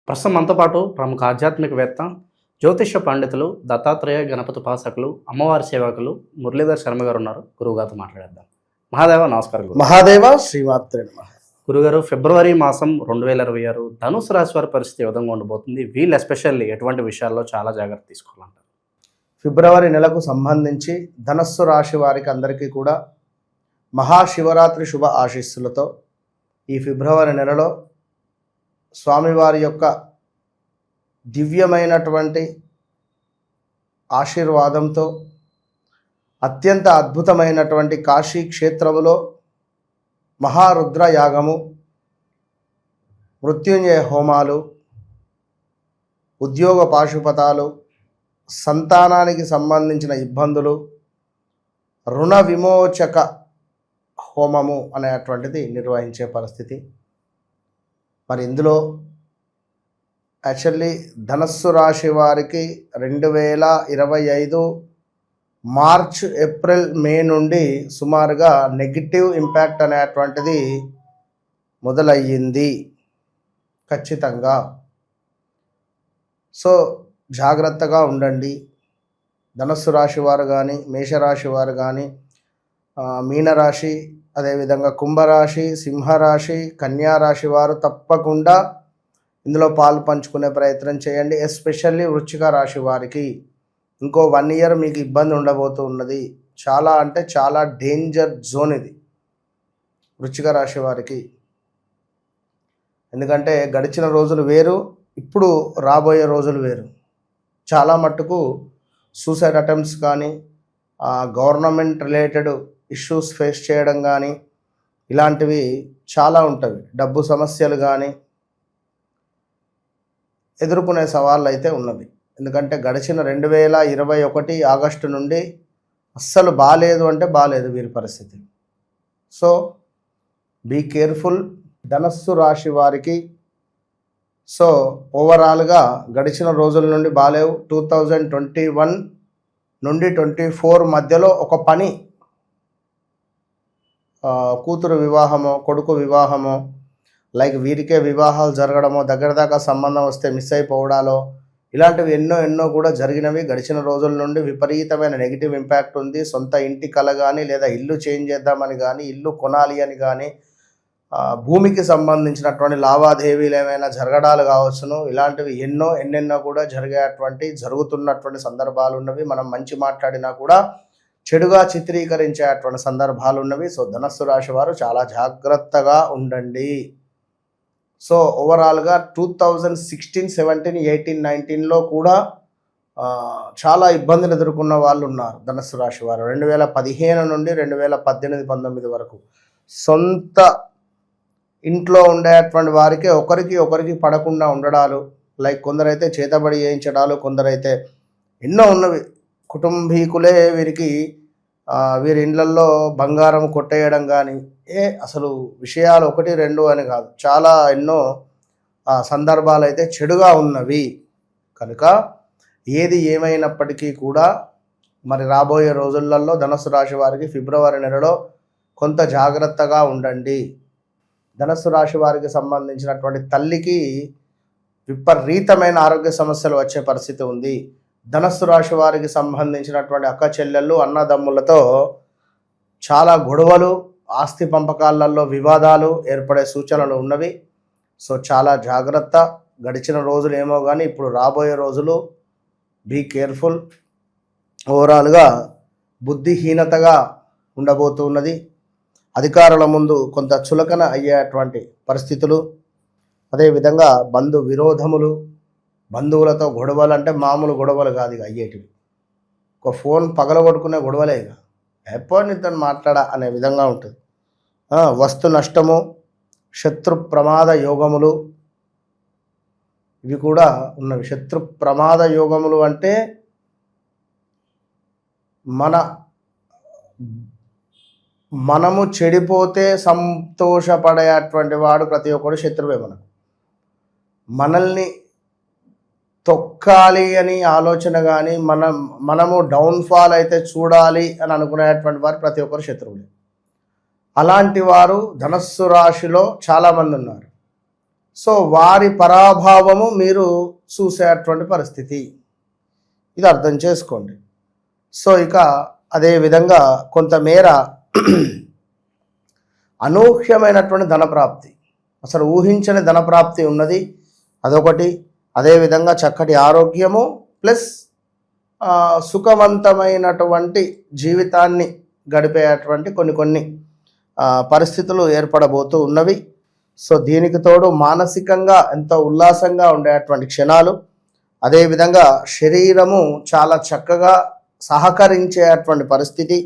ప్రస్తుతం మనతో పాటు ప్రముఖ ఆధ్యాత్మికవేత్త, జ్యోతిష పండితులు, దత్తాత్రేయ గణపతి ఉపాసకులు, అమ్మవారి సేవకులు మురళీధర్ శర్మ గారు ఉన్నారు. గురువుగారితో మాట్లాడేద్దాం. మహాదేవ నమస్కారం. మహాదేవ శ్రీమాత్రే నమః. గురుగారు, ఫిబ్రవరి మాసం 2026 ధనుసు రాశి వారి పరిస్థితి ఏ విధంగా ఉండబోతుంది? వీళ్ళు ఎస్పెషల్లీ ఎటువంటి విషయాల్లో చాలా జాగ్రత్త తీసుకోవాలంటారు? ఫిబ్రవరి నెలకు సంబంధించి ధనస్సు రాశి వారికి అందరికీ కూడా మహాశివరాత్రి శుభ ఆశీస్సులతో ఈ ఫిబ్రవరి నెలలో స్వామివారి యొక్క దివ్యమైనటువంటి ఆశీర్వాదంతో అత్యంత అద్భుతమైనటువంటి కాశీ క్షేత్రములో మహారుద్ర యాగము, మృత్యుంజయ హోమాలు, ఉద్యోగ పాశుపతాలు, సంతానానికి సంబంధించిన ఇబ్బందులు, రుణ విమోచక హోమము అనేటువంటిది నిర్వహించే పరిస్థితి. మరి ఇందులో యాక్చువల్లీ ధనస్సు రాశి వారికి 2025 మార్చ్, ఏప్రిల్, మే నుండి సుమారుగా నెగిటివ్ ఇంపాక్ట్ అనేటువంటిది మొదలయ్యింది ఖచ్చితంగా. సో జాగ్రత్తగా ఉండండి. ధనస్సు రాశి వారు కానీ, మేషరాశి వారు కానీ, మీనరాశి, అదేవిధంగా కుంభరాశి, సింహరాశి, కన్యారాశి వారు తప్పకుండా ఇందులో పాలు పంచుకునే ప్రయత్నం చేయండి. ఎస్పెషల్లీ వృశ్చిక రాశి వారికి ఇంకో 1 ఇయర్ మీకు ఇబ్బంది ఉండబోతూ ఉన్నది. చాలా అంటే చాలా డేంజర్ జోన్ ఇది వృశ్చిక రాశి వారికి. ఎందుకంటే గడిచిన రోజులు వేరు, ఇప్పుడు రాబోయే రోజులు వేరు. చాలా మట్టుకు సూసైడ్ అటెంప్ట్స్ కానీ, గవర్నమెంట్ రిలేటెడ్ ఇష్యూస్ ఫేస్ చేయడం కానీ, ఇలాంటివి చాలా ఉంటవి. డబ్బు సమస్యలు కానీ ఎదుర్కొనే సవాళ్ళు అయితే ఉన్నవి. ఎందుకంటే గడిచిన 2021 ఆగస్టు నుండి అస్సలు బాలేదు అంటే బాలేదు వీరి పరిస్థితి. సో బీ కేర్ఫుల్ ధనస్సు రాశి వారికి. సో ఓవరాల్గా గడిచిన రోజుల నుండి బాలేవు. 2021 నుండి 24 మధ్యలో ఒక పని, కూతురు వివాహమో, కొడుకు వివాహమో, లైక్ వీరికే వివాహాలు జరగడమో, దగ్గర దాకా సంబంధం వస్తే మిస్ అయిపోవడాలో, ఇలాంటివి ఎన్నో కూడా జరిగినవి. గడిచిన రోజుల నుండి విపరీతమైన నెగిటివ్ ఇంపాక్ట్ ఉంది. సొంత ఇంటి కల కానీ, లేదా ఇల్లు చేంజ్ చేద్దామని కానీ, ఇల్లు కొనాలి అని కానీ, భూమికి సంబంధించినటువంటి లావాదేవీలు ఏమైనా జరగడాలు కావచ్చును. ఇలాంటివి ఎన్నెన్నో కూడా జరుగుతున్నటువంటి సందర్భాలు ఉన్నవి. మనం మంచి మాట్లాడినా కూడా చెడుగా చిత్రీకరించేటువంటి సందర్భాలు ఉన్నవి. సో ధనస్సు రాశి వారు చాలా జాగ్రత్తగా ఉండండి. సో ఓవరాల్గా 2016, 17, 18, 19లో కూడా చాలా ఇబ్బందులు ఎదుర్కొన్న వాళ్ళు ఉన్నారు ధనస్సు రాశి వారు. 2015 నుండి 2018, 19 వరకు సొంత ఇంట్లో ఉండేటువంటి వారికి ఒకరికి పడకుండా ఉండడాలు, లైక్ కొందరైతే చేతబడి చేయించడాలు, కొందరైతే ఎన్నో ఉన్నవి. కుటుంబీకులే వీరి ఇండ్లల్లో బంగారం కొట్టేయడం కానీ, అసలు విషయాలు 1, 2 అని కాదు, చాలా ఎన్నో సందర్భాలు అయితే చెడుగా ఉన్నవి. కనుక ఏది ఏమైనప్పటికీ కూడా మరి రాబోయే రోజులలో ధనస్సు రాశి వారికి ఫిబ్రవరి నెలలో కొంత జాగ్రత్తగా ఉండండి. ధనస్సు రాశి వారికి సంబంధించినటువంటి తల్లికి విపరీతమైన ఆరోగ్య సమస్యలు వచ్చే పరిస్థితి ఉంది. ధనస్సు రాశి వారికి సంబంధించినటువంటి అక్క చెల్లెళ్ళు, అన్నదమ్ములతో చాలా గొడవలు, ఆస్తి పంపకాలలో వివాదాలు ఏర్పడే సూచనలు ఉన్నవి. సో చాలా జాగ్రత్త. గడిచిన రోజులు ఏమో కానీ ఇప్పుడు రాబోయే రోజులు బీ కేర్ఫుల్. ఓవరాల్గా బుద్ధిహీనతగా ఉండబోతున్నది. అధికారుల ముందు కొంత చులకన అయ్యేటువంటి పరిస్థితులు, అదేవిధంగా బంధు విరోధములు, బంధువులతో గొడవలు అంటే మామూలు గొడవలు కాదు ఇక అయ్యేటివి. ఒక ఫోన్ పగలగొట్టుకునే గొడవలే ఇక, ఎప్పుడు నీతో మాట్లాడా అనే విధంగా ఉంటుంది. వస్తు నష్టము, శత్రు ప్రమాద యోగములు, ఇవి కూడా ఉన్నవి. శత్రు ప్రమాద యోగములు అంటే మనము చెడిపోతే సంతోషపడేటువంటి వాడు ప్రతి ఒక్కడు శత్రువే. మనల్ని తొక్కాలి అని ఆలోచన కానీ, మనము డౌన్ఫాల్ అయితే చూడాలి అని అనుకునేటువంటి వారు ప్రతి ఒక్కరు శత్రువులే. అలాంటి వారు ధనస్సు రాశిలో చాలామంది ఉన్నారు. సో వారి పరాభావము మీరు చూసేటువంటి పరిస్థితి, ఇది అర్థం చేసుకోండి. సో ఇక అదేవిధంగా కొంతమేర అనూహ్యమైనటువంటి ధనప్రాప్తి, అసలు ఊహించని ధనప్రాప్తి ఉన్నది, అదొకటి. అదేవిధంగా చక్కటి ఆరోగ్యము ప్లస్ సుఖవంతమైనటువంటి జీవితాన్ని గడిపేటువంటి కొన్ని పరిస్థితులు ఏర్పడబోతూ ఉన్నవి. సో దీనికి తోడు మానసికంగా ఎంతో ఉల్లాసంగా ఉండేటువంటి క్షణాలు, అదేవిధంగా శరీరము చాలా చక్కగా సహకరించేటువంటి పరిస్థితి.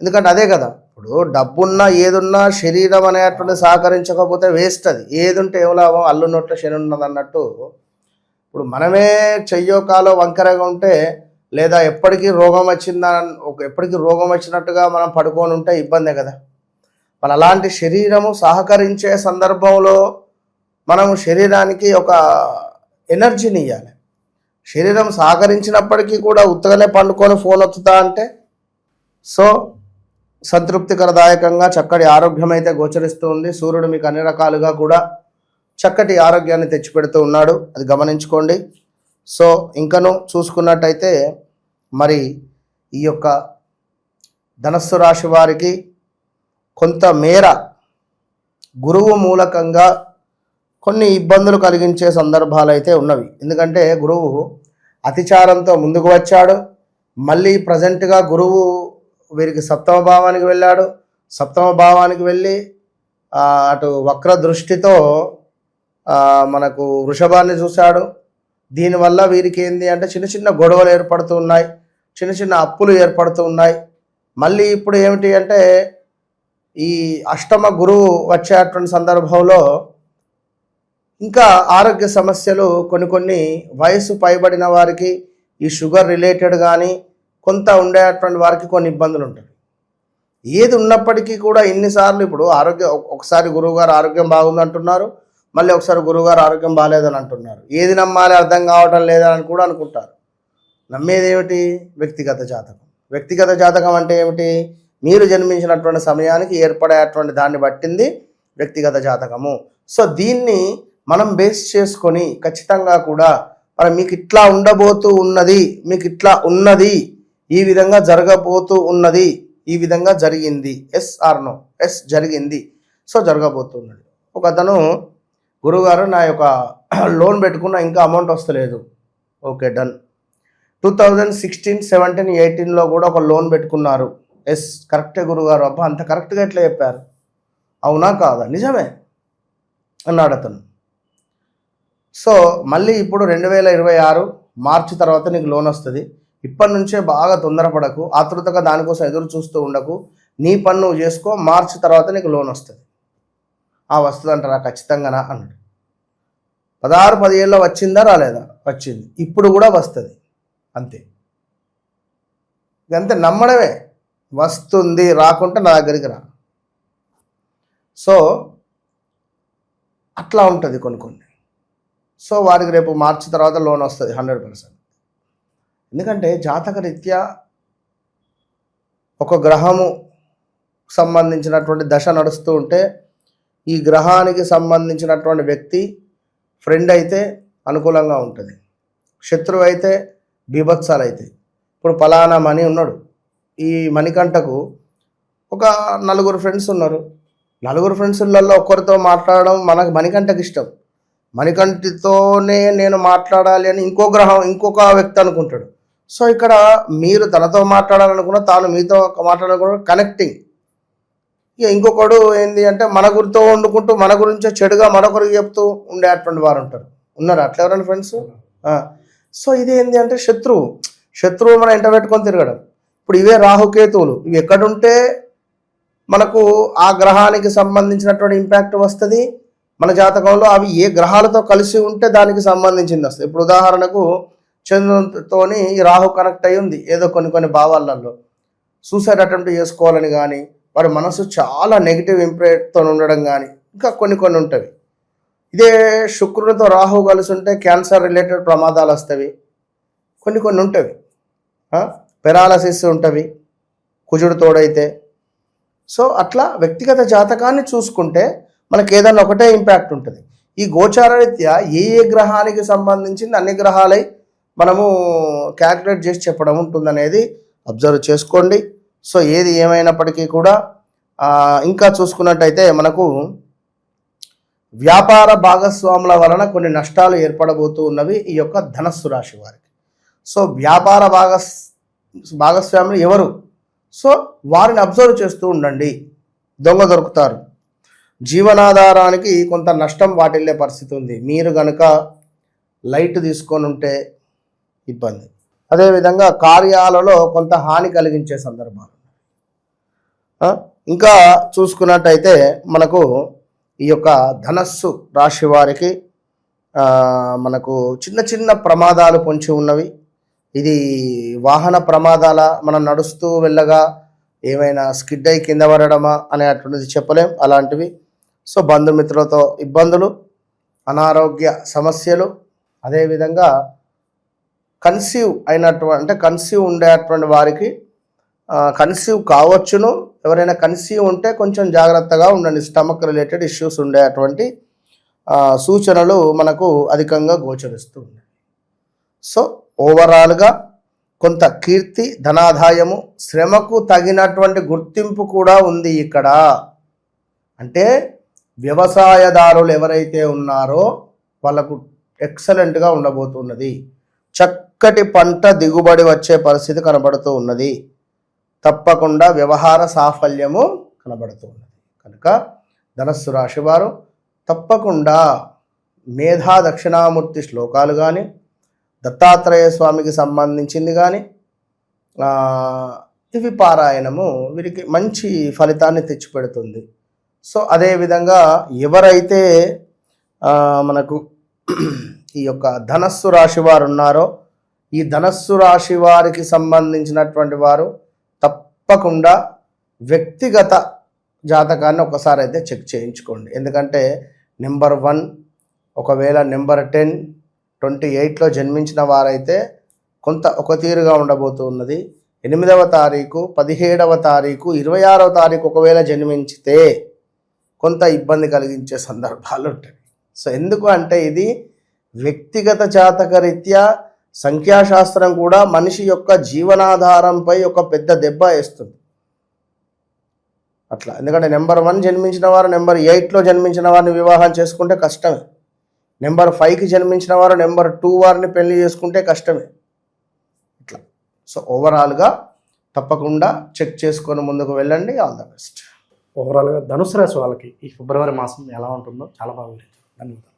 ఎందుకంటే అదే కదా, ఇప్పుడు డబ్బున్నా ఏదున్నా శరీరం అనేటువంటి సహకరించకపోతే వేస్ట్. అది ఏది ఉంటే ఏం లాభం, అల్లున్నట్లు శని ఉన్నది అన్నట్టు. ఇప్పుడు మనమే చెయ్యో కాలో వంకరగా ఉంటే, లేదా ఎప్పటికీ రోగం వచ్చినట్టుగా మనం పడుకొని ఉంటే ఇబ్బందే కదా. మన అలాంటి శరీరము సహకరించే సందర్భంలో మనం శరీరానికి ఒక ఎనర్జీని ఇవ్వాలి. శరీరం సహకరించినప్పటికీ కూడా ఉత్తగానే పండుకొని ఫోన్ వస్తుందా అంటే, సో సంతృప్తికరదాయకంగా చక్కటి ఆరోగ్యం అయితే గోచరిస్తూ ఉంది. సూర్యుడు మీకు అన్ని రకాలుగా కూడా చక్కటి ఆరోగ్యాన్ని తెచ్చిపెడుతూ ఉన్నాడు, అది గమనించుకోండి. సో ఇంకను చూసుకున్నట్టయితే మరి ఈ యొక్క ధనస్సు రాశి వారికి కొంతమేర గురువు మూలకంగా కొన్ని ఇబ్బందులు కలిగించే సందర్భాలు అయితే ఉన్నవి. ఎందుకంటే గురువు అతిచారంతో ముందుకు వచ్చాడు. మళ్ళీ ప్రజెంట్గా గురువు వీరికి సప్తమ భావానికి వెళ్ళాడు. సప్తమ భావానికి వెళ్ళి అటు వక్ర దృష్టితో మనకు వృషభాన్ని చూశాడు. దీనివల్ల వీరికి ఏంది అంటే చిన్న చిన్న గొడవలు ఏర్పడుతూ ఉన్నాయి, చిన్న చిన్న అప్పులు ఏర్పడుతూ ఉన్నాయి. మళ్ళీ ఇప్పుడు ఏమిటి అంటే ఈ అష్టమ గురువు వచ్చేటువంటి సందర్భంలో ఇంకా ఆరోగ్య సమస్యలు కొన్ని వయసు పైబడిన వారికి ఈ షుగర్ రిలేటెడ్ కానీ కొంత ఉండేటువంటి వారికి కొన్ని ఇబ్బందులు ఉంటాయి. ఏది ఉన్నప్పటికీ కూడా ఇన్నిసార్లు ఇప్పుడు ఒకసారి గురువుగారు ఆరోగ్యం బాగుంది అంటున్నారు, మళ్ళీ ఒకసారి గురువుగారు ఆరోగ్యం బాగాలేదని అంటున్నారు. ఏది నమ్మాలి అర్థం కావటం లేదని కూడా అనుకుంటారు. నమ్మేది ఏమిటి? వ్యక్తిగత జాతకం. వ్యక్తిగత జాతకం అంటే ఏమిటి? మీరు జన్మించినటువంటి సమయానికి ఏర్పడేటువంటి దాన్ని బట్టింది వ్యక్తిగత జాతకము. సో దీన్ని మనం బేస్ చేసుకొని ఖచ్చితంగా కూడా మరి మీకు ఇట్లా ఉండబోతూ ఉన్నది, మీకు ఇట్లా ఉన్నది, ఈ విధంగా జరగబోతూ ఉన్నది, ఈ విధంగా జరిగింది, ఎస్ ఆర్ నో, ఎస్ జరిగింది, సో జరగబోతున్నది. ఒక అతను గురువుగారు నా యొక్క లోన్ పెట్టుకున్న ఇంకా అమౌంట్ వస్తలేదు. Okay done. 2016, 17, 18లో కూడా ఒక లోన్ పెట్టుకున్నారు. ఎస్ కరెక్టే గురువుగారు. అబ్బా అంత కరెక్ట్గా ఎట్లా చెప్పారు, అవునా కాదా, నిజమే అన్నాడు అతను. సో మళ్ళీ ఇప్పుడు 2026 మార్చి తర్వాత నీకు లోన్ వస్తుంది. ఇప్పటి నుంచే బాగా తొందరపడకు, ఆతృతగా దానికోసం ఎదురు చూస్తూ ఉండకు, నీ పని నువ్వు చేసుకో, మార్చి తర్వాత నీకు లోన్ వస్తుంది. వస్తుంది అంటారా? ఖచ్చితంగానా అన్నాడు. 16-17లో వచ్చిందా రాలేదా? వచ్చింది. ఇప్పుడు కూడా వస్తుంది, అంతే. ఇదంతే, నమ్మడమే. వస్తుంది, రాకుంటే నా దగ్గరికి రా. సో అట్లా ఉంటుంది కొన్ని. సో వారికి రేపు మార్చి తర్వాత లోన్ వస్తుంది 100%. ఎందుకంటే జాతక రీత్యా ఒక గ్రహము సంబంధించినటువంటి దశ నడుస్తూ ఉంటే ఈ గ్రహానికి సంబంధించినటువంటి వ్యక్తి ఫ్రెండ్ అయితే అనుకూలంగా ఉంటుంది, శత్రువు అయితే బీభత్సాలు అయితే. ఇప్పుడు పలానా మణి ఉన్నాడు, ఈ మణికంఠకు ఒక 4 ఫ్రెండ్స్ ఉన్నారు. 4 ఫ్రెండ్స్లలో ఒక్కరితో మాట్లాడడం మనకు మణికంఠకి ఇష్టం. మణికంఠతోనే నేను మాట్లాడాలి అని ఇంకొక వ్యక్తి అనుకుంటాడు. సో ఇక్కడ మీరు తనతో మాట్లాడాలనుకున్నా, తాను మీతో మాట్లాడాలనుకున్న కనెక్టింగ్. ఇక ఇంకొకడు ఏంది అంటే మన గురితో వండుకుంటూ మన గురించే చెడుగా మరొకరికి చెప్తూ ఉండేటువంటి వారు ఉన్నారు. అట్లా ఎవరైనా ఫ్రెండ్స్? సో ఇది ఏంది అంటే శత్రువు మనం ఎంట పెట్టుకొని తిరగడం. ఇప్పుడు ఇవే రాహుకేతువులు, ఇవి ఎక్కడుంటే మనకు ఆ గ్రహానికి సంబంధించినటువంటి ఇంపాక్ట్ వస్తుంది మన జాతకంలో. అవి ఏ గ్రహాలతో కలిసి ఉంటే దానికి సంబంధించింది వస్తుంది. ఇప్పుడు ఉదాహరణకు చంద్రునితోని రాహు కనెక్ట్ అయి ఉంది ఏదో కొన్ని భావాలలో, సూసైడ్ అటెంప్ట్ చేసుకోవాలని కానీ, వారి మనసు చాలా నెగిటివ్ ఇంప్రెట్తో ఉండడం కానీ, ఇంకా కొన్ని ఉంటాయి. ఇదే శుక్రునితో రాహు కలిసి ఉంటే క్యాన్సర్ రిలేటెడ్ ప్రమాదాలు వస్తాయి, కొన్ని ఉంటాయి. పెరాలసిస్ ఉంటుంది కుజుడు తోడైతే. సో అట్లా వ్యక్తిగత జాతకాన్ని చూసుకుంటే మనకి ఏదన్నా ఒకటే ఇంపాక్ట్ ఉంటుంది. ఈ గోచారరీత్యా ఏ ఏ గ్రహానికి సంబంధించింది అన్ని గ్రహాలై మనము క్యాల్కులేట్ చేసి చెప్పడం ఉంటుందనేది అబ్జర్వ్ చేసుకోండి. సో ఏది ఏమైనప్పటికీ కూడా ఇంకా చూసుకున్నట్టయితే మనకు వ్యాపార భాగస్వాముల వలన కొన్ని నష్టాలు ఏర్పడబోతూ ఉన్నవి ఈ యొక్క ధనస్సు రాశి వారికి. సో వ్యాపార భాగస్వాములు ఎవరు? సో వారిని అబ్జర్వ్ చేస్తూ ఉండండి, దొంగ దొరుకుతారు. జీవనాధారానికి కొంత నష్టం వాటిల్లే పరిస్థితి ఉంది. మీరు కనుక లైట్ తీసుకొని ఉంటే ఇబ్బంది. అదేవిధంగా కార్యాలలో కొంత హాని కలిగించే సందర్భాలు. ఇంకా చూసుకున్నట్టయితే మనకు ఈ యొక్క ధనస్సు రాశి వారికి మనకు చిన్న చిన్న ప్రమాదాలు పొంచి ఉన్నవి. ఇది వాహన ప్రమాదాల, మనం నడుస్తూ వెళ్ళగా ఏమైనా స్కిడ్ అయి కింద పడడమా అనేటువంటిది చెప్పలేం, అలాంటివి. సో బంధుమిత్రులతో ఇబ్బందులు, అనారోగ్య సమస్యలు, అదేవిధంగా కన్సీవ్ అయినటువంటి అంటే కన్సీవ్ ఉండేటువంటి వారికి కన్సీవ్ కావచ్చును. ఎవరైనా కన్సీవ్ ఉంటే కొంచెం జాగ్రత్తగా ఉండండి. స్టమక్ రిలేటెడ్ ఇష్యూస్ ఉండేటువంటి సూచనలు మనకు అధికంగా గోచరిస్తూ ఉన్నాయి. సో ఓవరాల్గా కొంత కీర్తి, ధనాదాయము, శ్రమకు తగినటువంటి గుర్తింపు కూడా ఉంది ఇక్కడ. అంటే వ్యవసాయదారులు ఎవరైతే ఉన్నారో వాళ్ళకు ఎక్సలెంట్గా ఉండబోతున్నది. చక్కటి పంట దిగుబడి వచ్చే పరిస్థితి కనబడుతూ ఉన్నది. తప్పకుండా వ్యవహార సాఫల్యము కనబడుతూ ఉన్నది. కనుక ధనస్సు రాశి వారు తప్పకుండా మేధా దక్షిణామూర్తి శ్లోకాలు కానీ, దత్తాత్రేయ స్వామికి సంబంధించింది కానీ ఇవి పారాయణము వీరికి మంచి ఫలితాన్ని తెచ్చిపెడుతుంది. సో అదేవిధంగా ఎవరైతే మనకు ఈ యొక్క ధనస్సు రాశి వారు ఉన్నారో, ఈ ధనస్సు రాశి వారికి సంబంధించినటువంటి వారు తప్పకుండా వ్యక్తిగత జాతకాన్ని ఒకసారి అయితే చెక్ చేయించుకోండి. ఎందుకంటే నెంబర్ 1, ఒకవేళ నెంబర్ 10, 28లో జన్మించిన వారైతే కొంత ఒక తీరుగా ఉండబోతూ ఉన్నది. 8వ తారీఖు, 17వ తారీఖు, 26వ తారీఖు ఒకవేళ జన్మించితే కొంత ఇబ్బంది కలిగించే సందర్భాలు ఉంటాయి. సో ఎందుకు అంటే ఇది వ్యక్తిగత జాతకరీత్యా సంఖ్యాశాస్త్రం కూడా మనిషి యొక్క జీవనాధారంపై ఒక పెద్ద దెబ్బ వేస్తుంది అట్లా. ఎందుకంటే నెంబర్ 1 జన్మించిన వారు నెంబర్ 8లో జన్మించిన వారిని వివాహం చేసుకుంటే కష్టమే. నెంబర్ 5కి జన్మించిన వారు నెంబర్ 2 వారిని పెళ్లి చేసుకుంటే కష్టమే ఇట్లా. సో ఓవరాల్గా తప్పకుండా చెక్ చేసుకొని ముందుకు వెళ్ళండి. All the best. ఓవరాల్గా ధనుసు రాశి వాళ్ళకి ఈ ఫిబ్రవరి మాసం ఎలా ఉంటుందో చాలా బాగా ధన్యవాదాలు.